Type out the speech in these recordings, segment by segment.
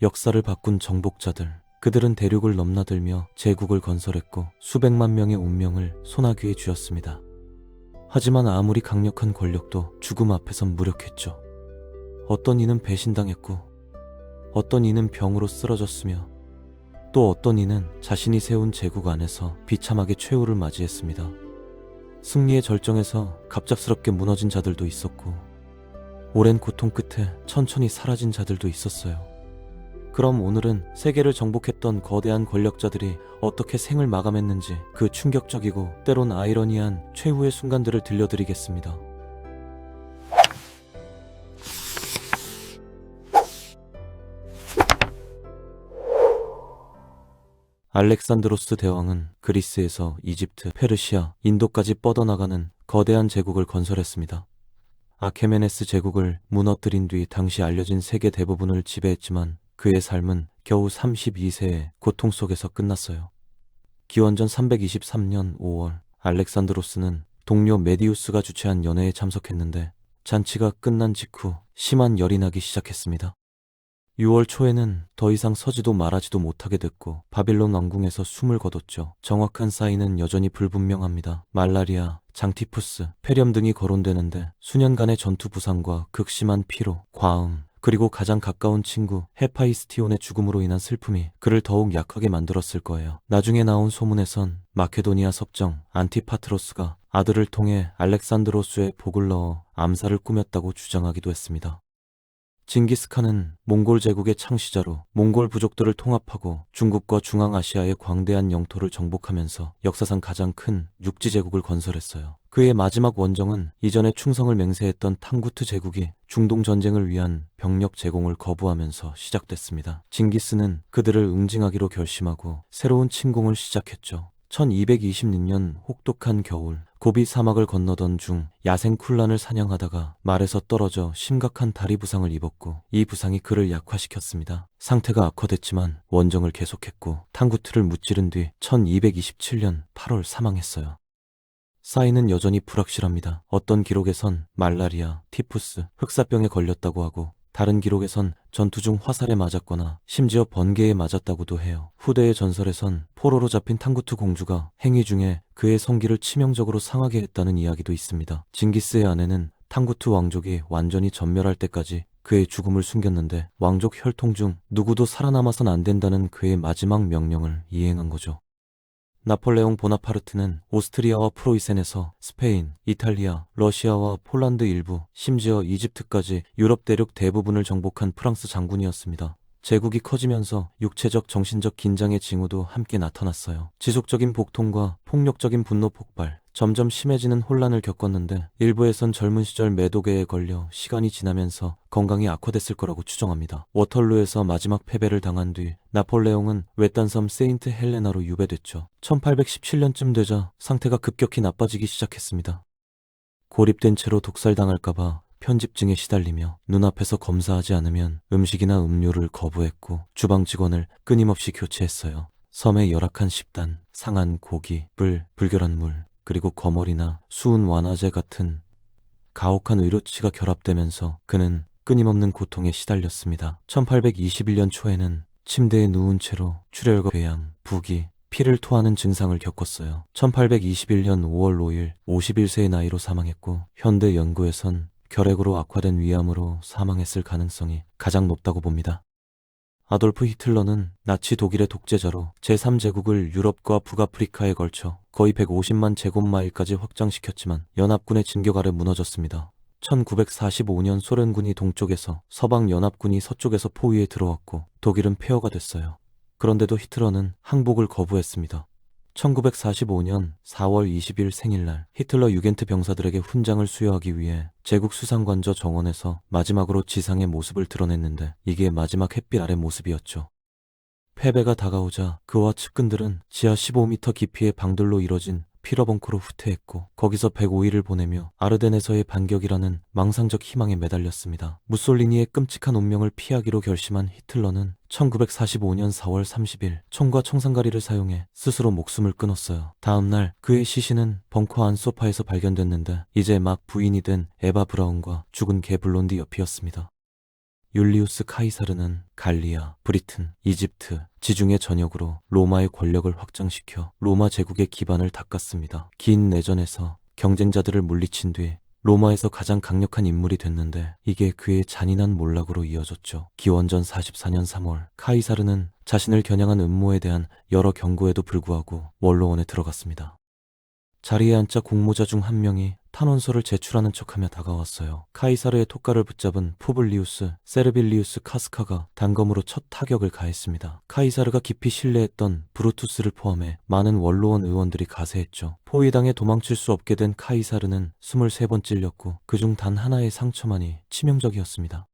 역사를 바꾼 정복자들. 그들은 대륙을 넘나들며 제국을 건설했고 수백만 명의 운명을 소나기에 쥐었습니다. 하지만 아무리 강력한 권력도 죽음 앞에선 무력했죠. 어떤 이는 배신당했고 어떤 이는 병으로 쓰러졌으며 또 어떤 이는 자신이 세운 제국 안에서 비참하게 최후를 맞이했습니다. 승리의 절정에서 갑작스럽게 무너진 자들도 있었고 오랜 고통 끝에 천천히 사라진 자들도 있었어요. 그럼 오늘은 세계를 정복했던 거대한 권력자들이 어떻게 생을 마감했는지 그 충격적이고 때론 아이러니한 최후의 순간들을 들려드리겠습니다. 알렉산드로스 대왕은 그리스에서 이집트, 페르시아, 인도까지 뻗어나가는 거대한 제국을 건설했습니다. 아케메네스 제국을 무너뜨린 뒤 당시 알려진 세계 대부분을 지배했지만 그의 삶은 겨우 32세의 고통 속에서 끝났어요. 기원전 323년 5월 알렉산드로스는 동료 메디우스가 주최한 연회에 참석했는데 잔치가 끝난 직후 심한 열이 나기 시작했습니다. 6월 초에는 더 이상 서지도 말하지도 못하게 됐고 바빌론 왕궁에서 숨을 거뒀죠. 정확한 사인은 여전히 불분명합니다. 말라리아, 장티푸스, 폐렴 등이 거론되는데 수년간의 전투 부상과 극심한 피로, 과음, 그리고 가장 가까운 친구 헤파이스티온의 죽음으로 인한 슬픔이 그를 더욱 약하게 만들었을 거예요. 나중에 나온 소문에선 마케도니아 섭정 안티파트로스가 아들을 통해 알렉산드로스의 복을 넣어 암살을 꾸몄다고 주장하기도 했습니다. 징기스칸은 몽골 제국의 창시자로 몽골 부족들을 통합하고 중국과 중앙아시아의 광대한 영토를 정복하면서 역사상 가장 큰 육지 제국을 건설했어요. 그의 마지막 원정은 이전에 충성을 맹세했던 탕구트 제국이 중동 전쟁을 위한 병력 제공을 거부하면서 시작됐습니다. 징기스는 그들을 응징하기로 결심하고 새로운 침공을 시작했죠. 1226년 혹독한 겨울 고비 사막을 건너던 중 야생 쿨란을 사냥하다가 말에서 떨어져 심각한 다리 부상을 입었고 이 부상이 그를 약화시켰습니다. 상태가 악화됐지만 원정을 계속했고 탕구트를 무찌른 뒤 1227년 8월 사망했어요. 사인은 여전히 불확실합니다. 어떤 기록에선 말라리아, 티푸스, 흑사병에 걸렸다고 하고 다른 기록에선 전투 중 화살에 맞았거나 심지어 번개에 맞았다고도 해요. 후대의 전설에선 포로로 잡힌 탕구트 공주가 행위 중에 그의 성기를 치명적으로 상하게 했다는 이야기도 있습니다. 징기스의 아내는 탕구트 왕족이 완전히 전멸할 때까지 그의 죽음을 숨겼는데 왕족 혈통 중 누구도 살아남아선 안 된다는 그의 마지막 명령을 이행한 거죠. 나폴레옹 보나파르트는 오스트리아와 프로이센에서 스페인, 이탈리아, 러시아와 폴란드 일부, 심지어 이집트까지 유럽 대륙 대부분을 정복한 프랑스 장군이었습니다. 제국이 커지면서 육체적, 정신적 긴장의 징후도 함께 나타났어요. 지속적인 복통과 폭력적인 분노 폭발, 점점 심해지는 혼란을 겪었는데 일부에선 젊은 시절 매독에 걸려 시간이 지나면서 건강이 악화됐을 거라고 추정합니다. 워털루에서 마지막 패배를 당한 뒤 나폴레옹은 외딴섬 세인트 헬레나로 유배됐죠. 1817년쯤 되자 상태가 급격히 나빠지기 시작했습니다. 고립된 채로 독살당할까봐 편집증에 시달리며 눈앞에서 검사하지 않으면 음식이나 음료를 거부했고 주방 직원을 끊임없이 교체했어요. 섬의 열악한 식단, 상한 고기, 불결한 물, 그리고 거머리나 수은 완화제 같은 가혹한 의료치가 결합되면서 그는 끊임없는 고통에 시달렸습니다. 1821년 초에는 침대에 누운 채로 출혈과 궤양, 부기, 피를 토하는 증상을 겪었어요. 1821년 5월 5일 51세의 나이로 사망했고 현대 연구에선 결핵으로 악화된 위암으로 사망했을 가능성이 가장 높다고 봅니다. 아돌프 히틀러는 나치 독일의 독재자로 제3제국을 유럽과 북아프리카에 걸쳐 거의 150만 제곱마일까지 확장시켰지만 연합군의 진격 아래 무너졌습니다. 1945년 소련군이 동쪽에서 서방 연합군이 서쪽에서 포위에 들어왔고 독일은 폐허가 됐어요. 그런데도 히틀러는 항복을 거부했습니다. 1945년 4월 20일 생일날 히틀러 유겐트 병사들에게 훈장을 수여하기 위해 제국 수상관저 정원에서 마지막으로 지상의 모습을 드러냈는데 이게 마지막 햇빛 아래 모습이었죠. 패배가 다가오자 그와 측근들은 지하 15m 깊이의 방들로 이뤄진 피러벙커로 후퇴했고 거기서 105일을 보내며 아르덴에서의 반격이라는 망상적 희망에 매달렸습니다. 무솔리니의 끔찍한 운명을 피하기로 결심한 히틀러는 1945년 4월 30일 총과 청산가리를 사용해 스스로 목숨을 끊었어요. 다음 날 그의 시신은 벙커 안 소파에서 발견됐는데 이제 막 부인이 된 에바 브라운과 죽은 개 블론디 옆이었습니다. 율리우스 카이사르는 갈리아, 브리튼, 이집트, 지중해 전역으로 로마의 권력을 확장시켜 로마 제국의 기반을 닦았습니다. 긴 내전에서 경쟁자들을 물리친 뒤 로마에서 가장 강력한 인물이 됐는데 이게 그의 잔인한 몰락으로 이어졌죠. 기원전 44년 3월 카이사르는 자신을 겨냥한 음모에 대한 여러 경고에도 불구하고 원로원에 들어갔습니다. 자리에 앉자 공모자 중 한 명이 탄원서를 제출하는 척하며 다가왔어요. 카이사르의 톡가를 붙잡은 푸블리우스 세르빌리우스 카스카가 단검으로 첫 타격을 가했습니다. 카이사르가 깊이 신뢰했던 브루투스를 포함해 많은 원로원 의원들이 가세했죠. 포위당해 도망칠 수 없게 된 카이사르는 23번 찔렸고 그중 단 하나의 상처만이 치명적이었습니다.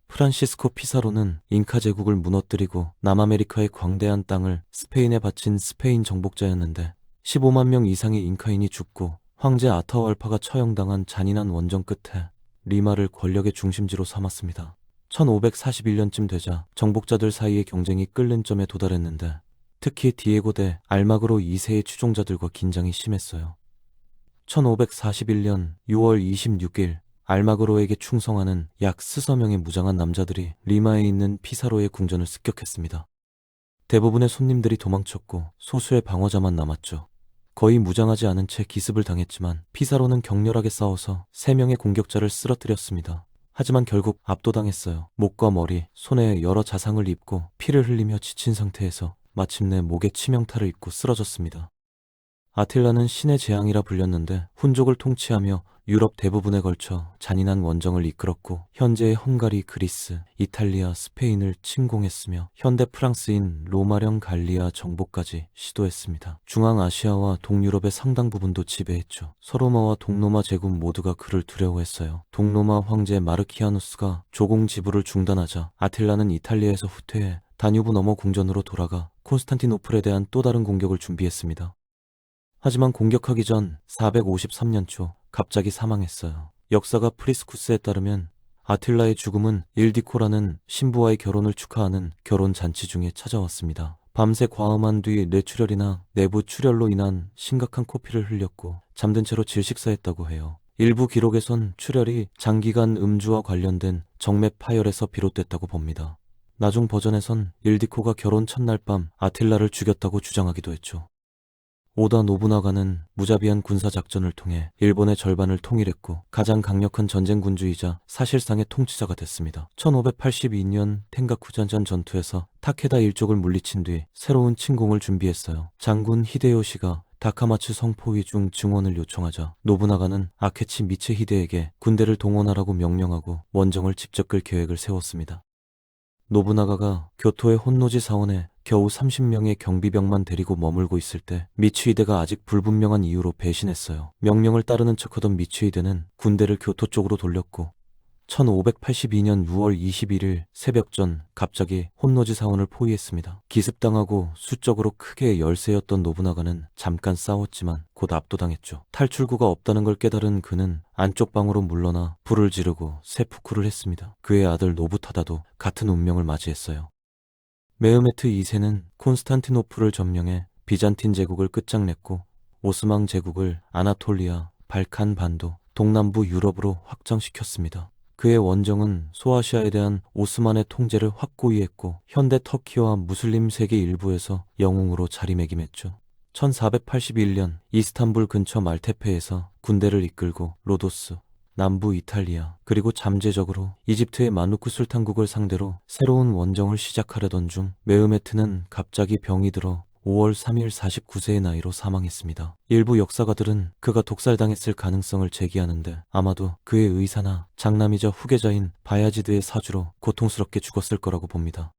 프란시스코 피사로는 잉카 제국을 무너뜨리고 남아메리카의 광대한 땅을 스페인에 바친 스페인 정복자였는데 15만 명 이상의 잉카인이 죽고 황제 아타후알파가 처형당한 잔인한 원정 끝에 리마를 권력의 중심지로 삼았습니다. 1541년쯤 되자 정복자들 사이의 경쟁이 끓는 점에 도달했는데 특히 디에고 대 알마그로 2세의 추종자들과 긴장이 심했어요. 1541년 6월 26일 알마그로에게 충성하는 약 스서 명의 무장한 남자들이 리마에 있는 피사로의 궁전을 습격했습니다. 대부분의 손님들이 도망쳤고 소수의 방어자만 남았죠. 거의 무장하지 않은 채 기습을 당했지만 피사로는 격렬하게 싸워서 3명의 공격자를 쓰러뜨렸습니다. 하지만 결국 압도당했어요. 목과 머리, 손에 여러 자상을 입고 피를 흘리며 지친 상태에서 마침내 목에 치명타를 입고 쓰러졌습니다. 아틸라는 신의 재앙이라 불렸는데 훈족을 통치하며 유럽 대부분에 걸쳐 잔인한 원정을 이끌었고 현재의 헝가리, 그리스, 이탈리아, 스페인을 침공했으며 현대 프랑스인 로마령 갈리아 정복까지 시도했습니다. 중앙아시아와 동유럽의 상당 부분도 지배했죠. 서로마와 동로마 제국 모두가 그를 두려워했어요. 동로마 황제 마르키아누스가 조공 지불을 중단하자 아틸라는 이탈리아에서 후퇴해 다뉴브 너머 궁전으로 돌아가 콘스탄티노플에 대한 또 다른 공격을 준비했습니다. 하지만 공격하기 전 453년 초 갑자기 사망했어요. 역사가 프리스쿠스에 따르면 아틸라의 죽음은 일디코라는 신부와의 결혼을 축하하는 결혼 잔치 중에 찾아왔습니다. 밤새 과음한 뒤 뇌출혈이나 내부 출혈로 인한 심각한 코피를 흘렸고 잠든 채로 질식사했다고 해요. 일부 기록에선 출혈이 장기간 음주와 관련된 정맥 파열에서 비롯됐다고 봅니다. 나중 버전에선 일디코가 결혼 첫날 밤 아틸라를 죽였다고 주장하기도 했죠. 오다 노부나가는 무자비한 군사작전을 통해 일본의 절반을 통일했고 가장 강력한 전쟁군주이자 사실상의 통치자가 됐습니다. 1582년 텐가쿠잔전 전투에서 타케다 일족을 물리친 뒤 새로운 침공을 준비했어요. 장군 히데요시가 다카마츠 성포위 중 증원을 요청하자 노부나가는 아케치 미체 히데에게 군대를 동원하라고 명령하고 원정을 직접 끌 계획을 세웠습니다. 노부나가가 교토의 혼노지 사원에 겨우 30명의 경비병만 데리고 머물고 있을 때 미츠히데가 아직 불분명한 이유로 배신했어요. 명령을 따르는 척하던 미츠히데는 군대를 교토 쪽으로 돌렸고 1582년 6월 21일 새벽 전 갑자기 혼노지 사원을 포위했습니다. 기습당하고 수적으로 크게 열세였던 노부나가는 잠깐 싸웠지만 곧 압도당했죠. 탈출구가 없다는 걸 깨달은 그는 안쪽 방으로 물러나 불을 지르고 세푸쿠를 했습니다. 그의 아들 노부타다도 같은 운명을 맞이했어요. 메흐메트 2세는 콘스탄티노플을 점령해 비잔틴 제국을 끝장냈고 오스망 제국을 아나톨리아, 발칸 반도, 동남부 유럽으로 확장시켰습니다. 그의 원정은 소아시아에 대한 오스만의 통제를 확고히 했고 현대 터키와 무슬림 세계 일부에서 영웅으로 자리매김했죠. 1481년 이스탄불 근처 말테페에서 군대를 이끌고 로도스, 남부 이탈리아, 그리고 잠재적으로 이집트의 마누크 술탄국을 상대로 새로운 원정을 시작하려던 중 메흐메트는 갑자기 병이 들어 5월 3일 49세의 나이로 사망했습니다. 일부 역사가들은 그가 독살당했을 가능성을 제기하는데 아마도 그의 의사나 장남이자 후계자인 바야지드의 사주로 고통스럽게 죽었을 거라고 봅니다.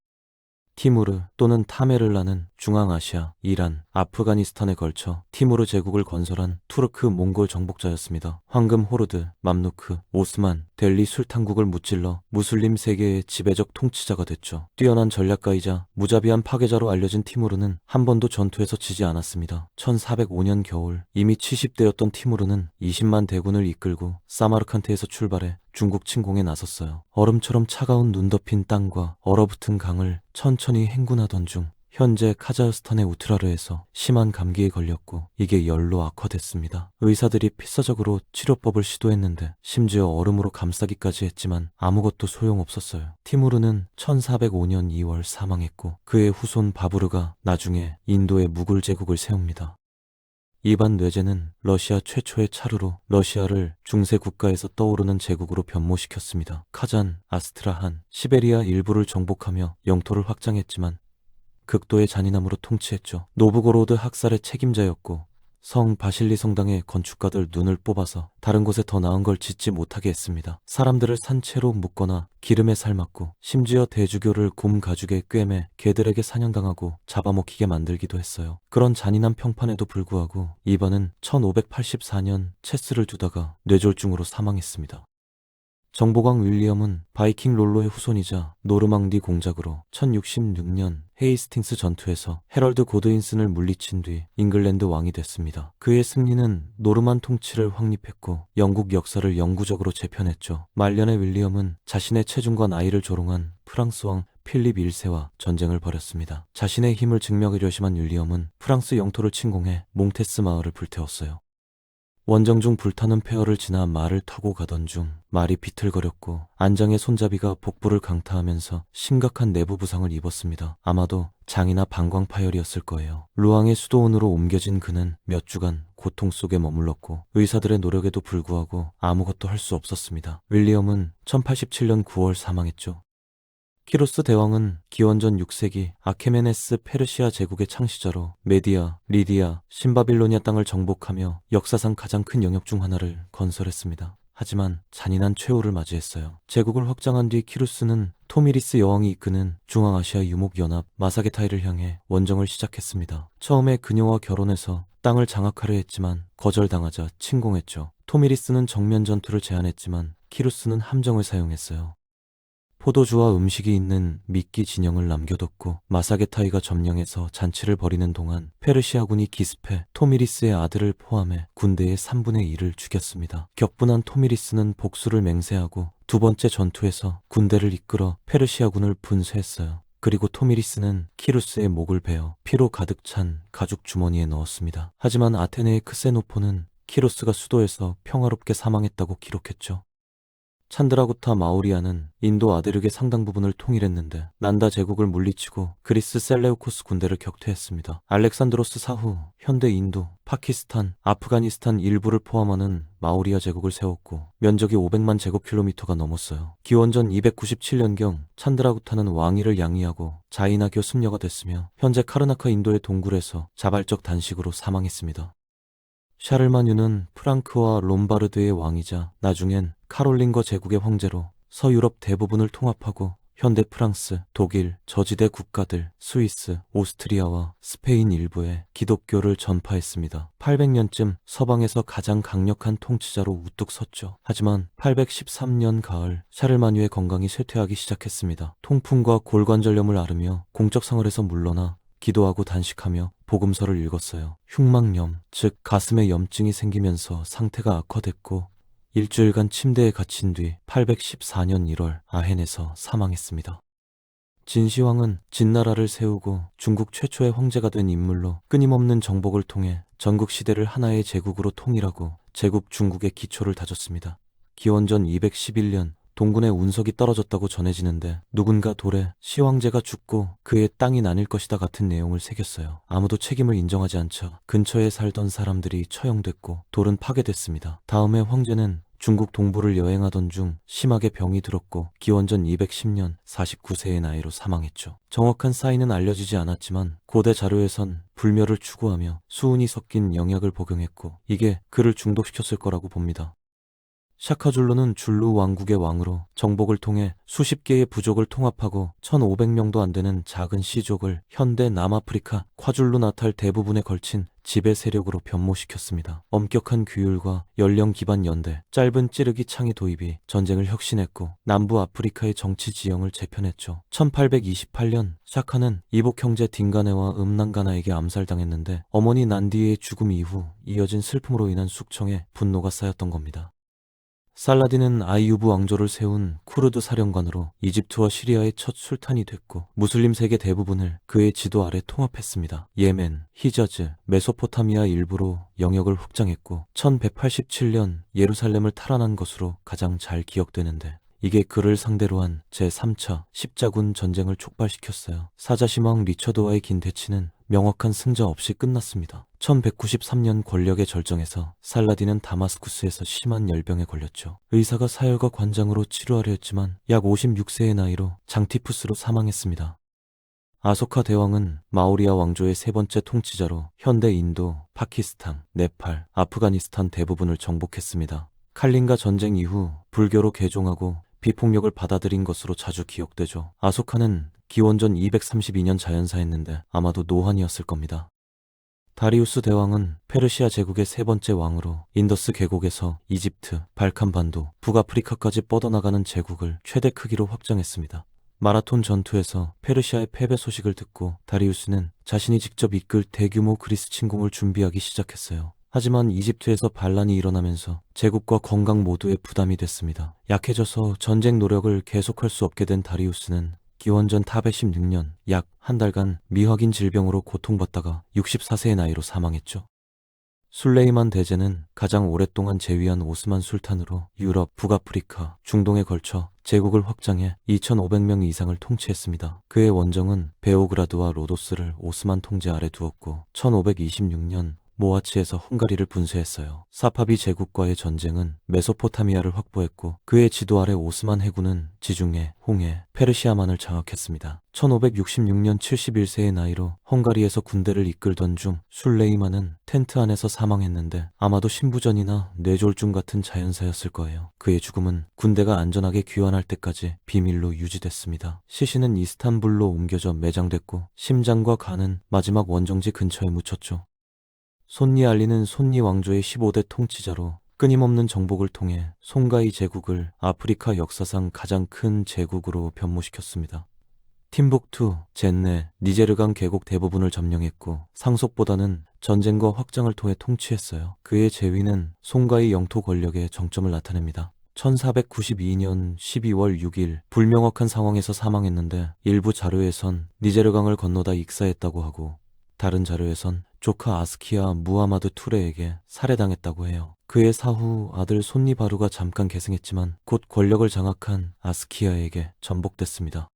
티무르 또는 타메를라는 중앙아시아, 이란, 아프가니스탄에 걸쳐 티무르 제국을 건설한 투르크 몽골 정복자였습니다. 황금 호르드, 맘루크, 오스만, 델리 술탄국을 무찔러 무슬림 세계의 지배적 통치자가 됐죠. 뛰어난 전략가이자 무자비한 파괴자로 알려진 티무르는 한 번도 전투에서 지지 않았습니다. 1405년 겨울 이미 70대였던 티무르는 20만 대군을 이끌고 사마르칸트에서 출발해 중국 침공에 나섰어요. 얼음처럼 차가운 눈 덮인 땅과 얼어붙은 강을 천천히 행군하던 중 현재 카자흐스탄의 우트라르에서 심한 감기에 걸렸고 이게 열로 악화됐습니다. 의사들이 필사적으로 치료법을 시도했는데 심지어 얼음으로 감싸기까지 했지만 아무것도 소용없었어요. 티무르는 1405년 2월 사망했고 그의 후손 바부르가 나중에 인도에 무굴 제국을 세웁니다. 이반 뇌제는 러시아 최초의 차르로 러시아를 중세 국가에서 떠오르는 제국으로 변모시켰습니다. 카잔, 아스트라한, 시베리아 일부를 정복하며 영토를 확장했지만 극도의 잔인함으로 통치했죠. 노브고로드 학살의 책임자였고 성 바실리 성당의 건축가들 눈을 뽑아서 다른 곳에 더 나은 걸 짓지 못하게 했습니다. 사람들을 산채로 묶거나 기름에 삶았고 심지어 대주교를 곰 가죽에 꿰매 개들에게 사냥당하고 잡아먹히게 만들기도 했어요. 그런 잔인한 평판에도 불구하고 이반은 1584년 체스를 두다가 뇌졸중으로 사망했습니다. 정보광 윌리엄은 바이킹 롤로의 후손이자 노르망디 공작으로 1066년 헤이스팅스 전투에서 헤럴드 고드윈슨을 물리친 뒤 잉글랜드 왕이 됐습니다. 그의 승리는 노르만 통치를 확립했고 영국 역사를 영구적으로 재편했죠. 말년의 윌리엄은 자신의 체중과 나이를 조롱한 프랑스 왕 필립 1세와 전쟁을 벌였습니다. 자신의 힘을 증명하려 결심한 윌리엄은 프랑스 영토를 침공해 몽테스 마을을 불태웠어요. 원정 중 불타는 폐허를 지나 말을 타고 가던 중 말이 비틀거렸고 안장의 손잡이가 복부를 강타하면서 심각한 내부 부상을 입었습니다. 아마도 장이나 방광 파열이었을 거예요. 루앙의 수도원으로 옮겨진 그는 몇 주간 고통 속에 머물렀고 의사들의 노력에도 불구하고 아무것도 할 수 없었습니다. 윌리엄은 1087년 9월 사망했죠. 키루스 대왕은 기원전 6세기 아케메네스 페르시아 제국의 창시자로 메디아, 리디아, 신바빌로니아 땅을 정복하며 역사상 가장 큰 영역 중 하나를 건설했습니다. 하지만 잔인한 최후를 맞이했어요. 제국을 확장한 뒤 키루스는 토미리스 여왕이 이끄는 중앙아시아 유목연합 마사게타이를 향해 원정을 시작했습니다. 처음에 그녀와 결혼해서 땅을 장악하려 했지만 거절당하자 침공했죠. 토미리스는 정면 전투를 제안했지만 키루스는 함정을 사용했어요. 포도주와 음식이 있는 미끼 진영을 남겨뒀고 마사게타이가 점령해서 잔치를 벌이는 동안 페르시아군이 기습해 토미리스의 아들을 포함해 군대의 3분의 1을 죽였습니다. 격분한 토미리스는 복수를 맹세하고 두 번째 전투에서 군대를 이끌어 페르시아군을 분쇄했어요. 그리고 토미리스는 키루스의 목을 베어 피로 가득 찬 가죽 주머니에 넣었습니다. 하지만 아테네의 크세노포는 키루스가 수도에서 평화롭게 사망했다고 기록했죠. 찬드라구타 마우리아는 인도 아대륙의 상당 부분을 통일했는데 난다 제국을 물리치고 그리스 셀레우코스 군대를 격퇴했습니다. 알렉산드로스 사후 현대 인도, 파키스탄, 아프가니스탄 일부를 포함하는 마우리아 제국을 세웠고 면적이 500만 제곱킬로미터가 넘었어요. 기원전 297년경 찬드라구타는 왕위를 양위하고 자이나교 승려가 됐으며 현재 카르나카 인도의 동굴에서 자발적 단식으로 사망했습니다. 샤를마뉴는 프랑크와 롬바르드의 왕이자 나중엔 카롤링거 제국의 황제로 서유럽 대부분을 통합하고 현대 프랑스, 독일, 저지대 국가들, 스위스, 오스트리아와 스페인 일부에 기독교를 전파했습니다. 800년쯤 서방에서 가장 강력한 통치자로 우뚝 섰죠. 하지만 813년 가을 샤를마뉴의 건강이 쇠퇴하기 시작했습니다. 통풍과 골관절염을 앓으며 공적 생활에서 물러나 기도하고 단식하며 복음서를 읽었어요. 흉막염, 즉 가슴에 염증이 생기면서 상태가 악화됐고 일주일간 침대에 갇힌 뒤 814년 1월 아헨에서 사망했습니다. 진시황은 진나라를 세우고 중국 최초의 황제가 된 인물로 끊임없는 정복을 통해 전국 시대를 하나의 제국으로 통일하고 제국 중국의 기초를 다졌습니다. 기원전 211년 동군의 운석이 떨어졌다고 전해지는데 누군가 돌에 시황제가 죽고 그의 땅이 나뉠 것이다 같은 내용을 새겼어요. 아무도 책임을 인정하지 않자 근처에 살던 사람들이 처형됐고 돌은 파괴됐습니다. 다음에 황제는 중국 동부를 여행하던 중 심하게 병이 들었고 기원전 210년 49세의 나이로 사망했죠. 정확한 사인은 알려지지 않았지만 고대 자료에선 불멸을 추구하며 수은이 섞인 영약을 복용했고 이게 그를 중독시켰을 거라고 봅니다. 샤카줄루는 줄루 왕국의 왕으로 정복을 통해 수십 개의 부족을 통합하고 1500명도 안 되는 작은 시족을 현대 남아프리카 콰줄루 나탈 대부분에 걸친 지배 세력으로 변모시켰습니다. 엄격한 규율과 연령 기반 연대, 짧은 찌르기 창의 도입이 전쟁을 혁신했고 남부 아프리카의 정치 지형을 재편했죠. 1828년 샤카는 이복 형제 딩가네와 음난가나에게 암살당했는데 어머니 난디의 죽음 이후 이어진 슬픔으로 인한 숙청에 분노가 쌓였던 겁니다. 살라딘은 아이유브 왕조를 세운 쿠르드 사령관으로 이집트와 시리아의 첫 술탄이 됐고 무슬림 세계 대부분을 그의 지도 아래 통합했습니다. 예멘, 히자즈, 메소포타미아 일부로 영역을 확장했고 1187년 예루살렘을 탈환한 것으로 가장 잘 기억되는데 이게 그를 상대로 한 제3차 십자군 전쟁을 촉발시켰어요. 사자심왕 리처드와의 긴 대치는 명확한 승자 없이 끝났습니다. 1193년 권력의 절정에서 살라딘은 다마스쿠스에서 심한 열병에 걸렸죠. 의사가 사열과 관장으로 치료하려 했지만 약 56세의 나이로 장티푸스로 사망했습니다. 아소카 대왕은 마우리아 왕조의 세 번째 통치자로 현대 인도, 파키스탄, 네팔, 아프가니스탄 대부분을 정복했습니다. 칼린가 전쟁 이후 불교로 개종하고 비폭력을 받아들인 것으로 자주 기억되죠. 아소카는 기원전 232년 자연사했는데 아마도 노환이었을 겁니다. 다리우스 대왕은 페르시아 제국의 세 번째 왕으로 인더스 계곡에서 이집트, 발칸반도, 북아프리카까지 뻗어나가는 제국을 최대 크기로 확장했습니다. 마라톤 전투에서 페르시아의 패배 소식을 듣고 다리우스는 자신이 직접 이끌 대규모 그리스 침공을 준비하기 시작했어요. 하지만 이집트에서 반란이 일어나면서 제국과 건강 모두에 부담이 됐습니다. 약해져서 전쟁 노력을 계속할 수 없게 된 다리우스는 기원전 416년 약 한 달간 미확인 질병으로 고통받다가 64세의 나이로 사망했죠. 술레이만 대제는 가장 오랫동안 재위한 오스만 술탄으로 유럽, 북아프리카, 중동에 걸쳐 제국을 확장해 2,500명 이상을 통치했습니다. 그의 원정은 베오그라드와 로도스를 오스만 통제 아래 두었고 1526년 모아치에서 헝가리를 분쇄했어요. 사파비 제국과의 전쟁은 메소포타미아를 확보했고 그의 지도 아래 오스만 해군은 지중해, 홍해, 페르시아만을 장악했습니다. 1566년 71세의 나이로 헝가리에서 군대를 이끌던 중 술레이만은 텐트 안에서 사망했는데 아마도 신부전이나 뇌졸중 같은 자연사였을 거예요. 그의 죽음은 군대가 안전하게 귀환할 때까지 비밀로 유지됐습니다. 시신은 이스탄불로 옮겨져 매장됐고 심장과 간은 마지막 원정지 근처에 묻혔죠. 손니 알리는 손니 왕조의 15대 통치자로 끊임없는 정복을 통해 송가이 제국을 아프리카 역사상 가장 큰 제국으로 변모시켰습니다. 팀북투, 젠네, 니제르강 계곡 대부분을 점령했고 상속보다는 전쟁과 확장을 통해 통치했어요. 그의 재위는 송가이 영토 권력의 정점을 나타냅니다. 1492년 12월 6일 불명확한 상황에서 사망했는데 일부 자료에선 니제르강을 건너다 익사했다고 하고 다른 자료에선 조카 아스키아 무하마드 투레에게 살해당했다고 해요. 그의 사후 아들 손니 바루가 잠깐 계승했지만 곧 권력을 장악한 아스키아에게 전복됐습니다.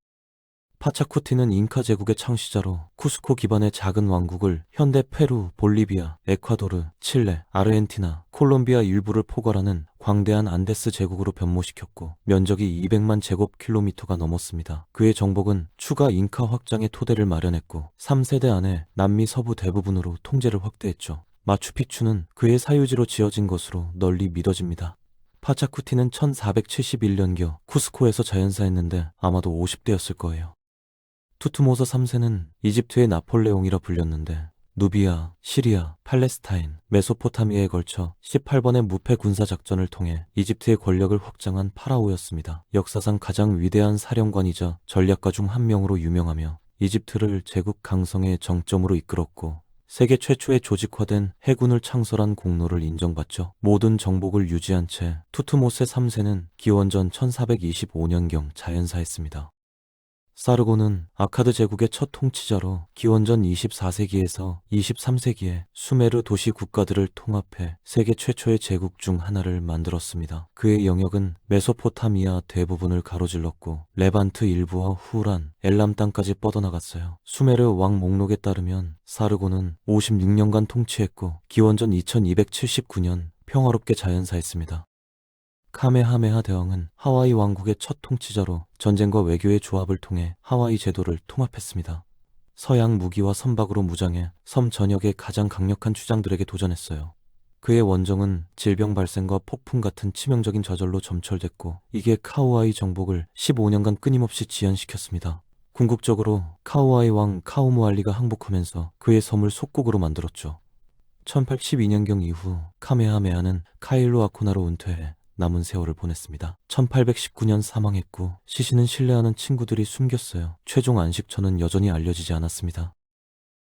파차쿠티는 잉카 제국의 창시자로 쿠스코 기반의 작은 왕국을 현대 페루, 볼리비아, 에콰도르, 칠레, 아르헨티나, 콜롬비아 일부를 포괄하는 광대한 안데스 제국으로 변모시켰고 면적이 200만 제곱킬로미터가 넘었습니다. 그의 정복은 추가 잉카 확장의 토대를 마련했고 3세대 안에 남미 서부 대부분으로 통제를 확대했죠. 마추픽추는 그의 사유지로 지어진 것으로 널리 믿어집니다. 파차쿠티는 1471년경 쿠스코에서 자연사했는데 아마도 50대였을 거예요. 투투모서 3세는 이집트의 나폴레옹이라 불렸는데 누비아, 시리아, 팔레스타인, 메소포타미아에 걸쳐 18번의 무패 군사작전을 통해 이집트의 권력을 확장한 파라오였습니다. 역사상 가장 위대한 사령관이자 전략가 중 한 명으로 유명하며 이집트를 제국 강성의 정점으로 이끌었고 세계 최초의 조직화된 해군을 창설한 공로를 인정받죠. 모든 정복을 유지한 채 투투모세 3세는 기원전 1425년경 자연사했습니다. 사르곤은 아카드 제국의 첫 통치자로 기원전 24세기에서 23세기에 수메르 도시 국가들을 통합해 세계 최초의 제국 중 하나를 만들었습니다. 그의 영역은 메소포타미아 대부분을 가로질렀고 레반트 일부와 후란, 엘람 땅까지 뻗어나갔어요. 수메르 왕 목록에 따르면 사르곤은 56년간 통치했고 기원전 2279년 평화롭게 자연사했습니다. 카메하메하 대왕은 하와이 왕국의 첫 통치자로 전쟁과 외교의 조합을 통해 하와이 제도를 통합했습니다. 서양 무기와 선박으로 무장해 섬 전역의 가장 강력한 주장들에게 도전했어요. 그의 원정은 질병 발생과 폭풍 같은 치명적인 저절로 점철됐고 이게 카우아이 정복을 15년간 끊임없이 지연시켰습니다. 궁극적으로 카우아이 왕 카우무알리가 항복하면서 그의 섬을 속국으로 만들었죠. 1812년경 이후 카메하메하는 카일로 아코나로 은퇴해 남은 세월을 보냈습니다. 1819년 사망했고 시신은 신뢰하는 친구들이 숨겼어요. 최종 안식처는 여전히 알려지지 않았습니다.